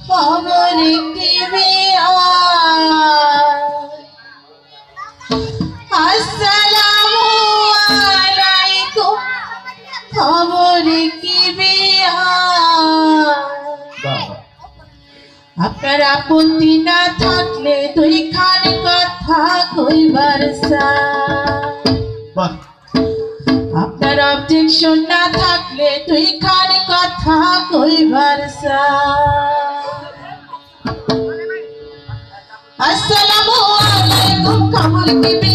খবর কি আসসালামু আলাইকুম খবর কি আপনার আপত্তি না থাকলে দুইখান কথা কইবার আপনার অবজেকশন না থাকলে দুইখান কথা কইবার আসসালামু আলাইকুম খবর কি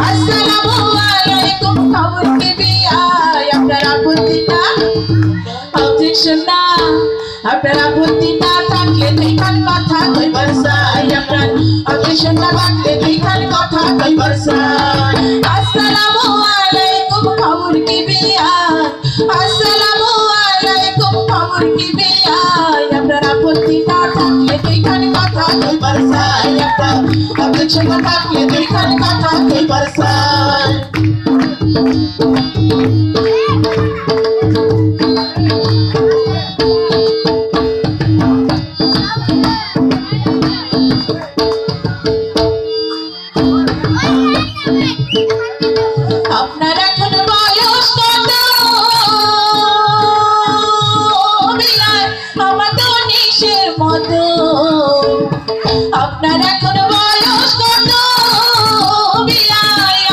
আসসালামু আলাইকুম খবর কি আপনার আপত্তি না অবজেকশন না আপনার আপত্তি না থাকলে দুইখান কথা কইবার আপনার অবজেকশন না থাকলে দুইখান কথা কইবার আসসালামু আলাইকুম খবর কি আসসালামু আলাইকুম খবর কি আপনার আপত্তি না থাকলে দুইখান কথা কইবার আপনার অবজেকশন না থাকলে দুইখান কথা কইবার আপনার এখন বয়স কত আমার তো নিশের মতো আপনার এখন বয়স কত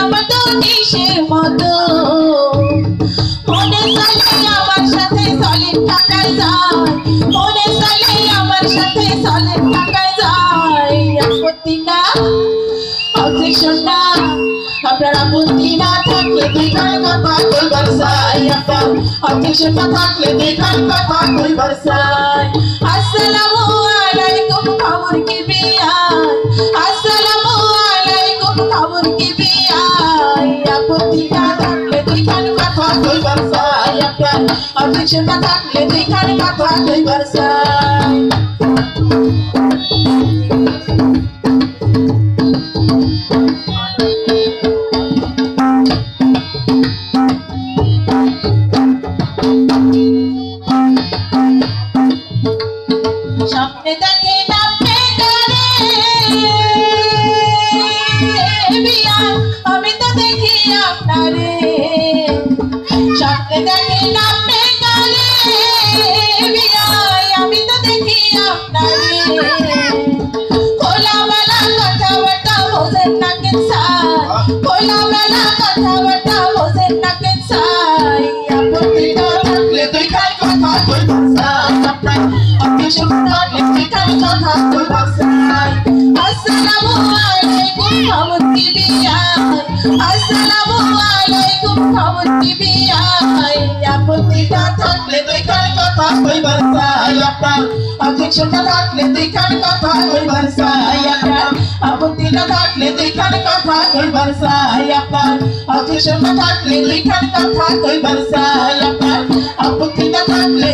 আমার তো নিশের মতো মনে চলে আমার সাথে চলে টাকায় যায় মনে চলে আমার সাথে চলে টাকায় যায় আপত্তি না অবজেকশন না আপনার আপত্তি না থাকলে দুইখান কথা কইবার আপনার অবজেকশন না থাকলে দুইখান কথা কইবার আসসালামু আলাইকুম খবর কি আসসালামু আলাইকুম খবর কি আপত্তি না থাকলে দুইখান কথা কইবার আপনার অবজেকশন না থাকলে দুইখান কথা কইবার স্বপ্নে দেখে নামে গানে আমি তো দেখি আপনারে স্বপ্নে দেখে নামে গানে আমি তো দেখি আপনারে খোলামেলা কথাবার্তা বোঝেন না কেনসাই খোলামেলা কথাবার্তা বোঝেন না কেনসাই আপত্তি না থাকলে দুইখান কথা কইবার আপনার অবজেকশন না থাকলে দুইখান কথা কইবার আসসালামু আলাইকুম খবর কি আসসালামু আলাইকুম খবর কি আপত্তি না থাকলে দুইখান কথা কইবার আপনার অবজেকশন না থাকলে দুইখান কথা কইবার আপনার আপত্তি না থাকলে দুইখান কথা কইবার আপনার অবজেকশন না থাকলে দুইখান কথা কইবার আপনার আপত্তি না থাকলে